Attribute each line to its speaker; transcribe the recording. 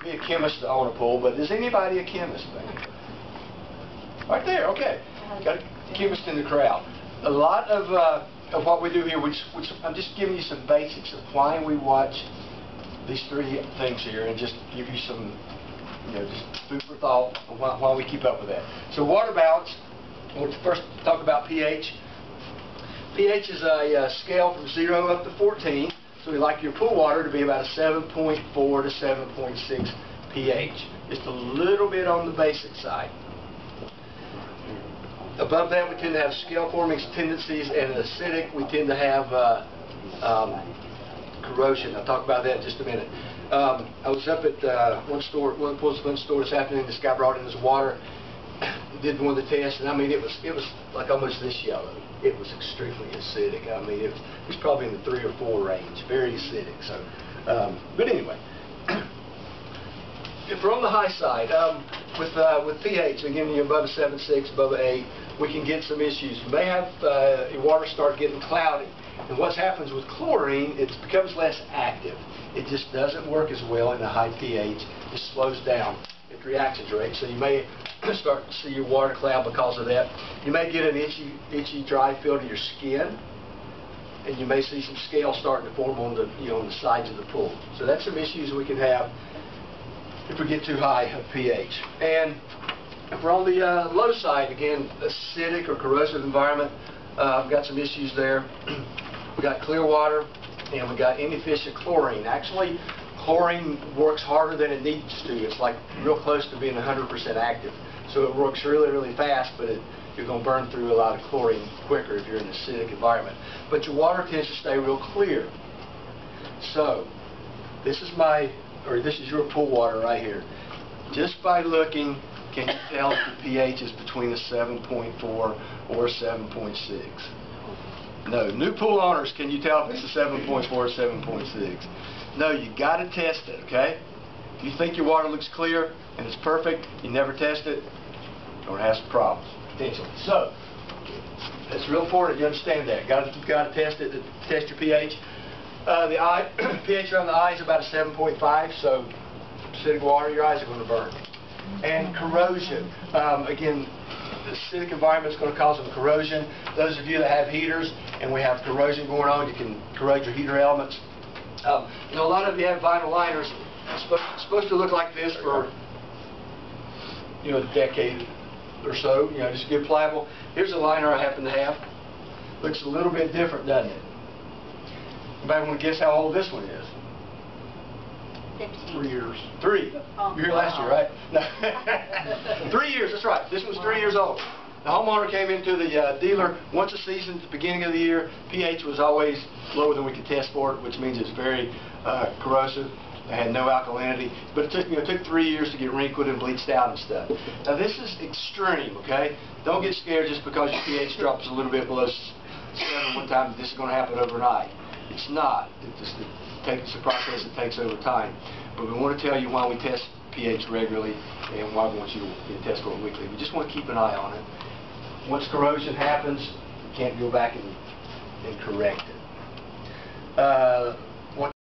Speaker 1: be a chemist to own a pool, but is anybody a chemist? Right there, okay. Got a chemist in the crowd. A lot of what we do here, which I'm just giving you some basics of why we watch these three things here, and just give you some, just food for thought on why we keep up with that. So water balance. We'll first talk about pH. pH is a scale from 0 up to 14. So we like your pool water to be about a 7.4 to 7.6 pH. Just a little bit on the basic side. Above that, we tend to have scale-forming tendencies, and acidic, we tend to have corrosion. I'll talk about that in just a minute. I was up at one store this afternoon. This guy brought in his water, did one of the tests, and I mean, it was like almost this yellow. It was extremely acidic. I mean, it was probably in the 3 or 4 range, very acidic. So, but anyway. If we're on the high side, with pH, again, you're above a 7.6, above an 8, we can get some issues. You may have your water start getting cloudy. And what happens with chlorine, it becomes less active. It just doesn't work as well in the high pH. It slows down its reactions rate. So you may start to see your water cloud because of that. You may get an itchy, dry feel to your skin. And you may see some scale starting to form on the, on the sides of the pool. So that's some issues we can have if we get too high of pH. And if we're on the low side, again, acidic or corrosive environment, we've got some issues there. We got clear water, and we got inefficient chlorine. Actually, chlorine works harder than it needs to. It's like real close to being 100% active. So it works really, really fast, but you're going to burn through a lot of chlorine quicker if you're in an acidic environment. But your water tends to stay real clear. So this is your pool water right here. Just by looking, can you tell if the pH is between a 7.4 or a 7.6? No. New pool owners, can you tell if it's a 7.4 or 7.6? No, you got to test it, okay? If you think your water looks clear and it's perfect, you never test it, you're going to have some problems, potentially. So, it's real important you understand that. You've got to test it, test your pH. The pH around the eye is about a 7.5, so acidic water, your eyes are going to burn. And corrosion. Again, the acidic environment is going to cause some corrosion. Those of you that have heaters and we have corrosion going on, you can corrode your heater elements. A lot of you have vinyl liners. It's supposed to look like this for a decade or so. Just get pliable. Here's a liner I happen to have. Looks a little bit different, doesn't it? Anybody want to guess how old this one is?
Speaker 2: 15.
Speaker 1: 3 years. 3. You were here last year, right? No. 3 years, that's right. This one's 3 years old. The homeowner came into the dealer once a season at the beginning of the year. pH was always lower than we could test for it, which means it's very corrosive. It had no alkalinity. But it took 3 years to get wrinkled and bleached out and stuff. Now this is extreme, okay? Don't get scared just because your pH drops a little bit below 7 one time that this is going to happen overnight. It's not. It's a process that takes over time. But we want to tell you why we test pH regularly and why we want you to test for it weekly. We just want to keep an eye on it. Once corrosion happens, you can't go back and correct it.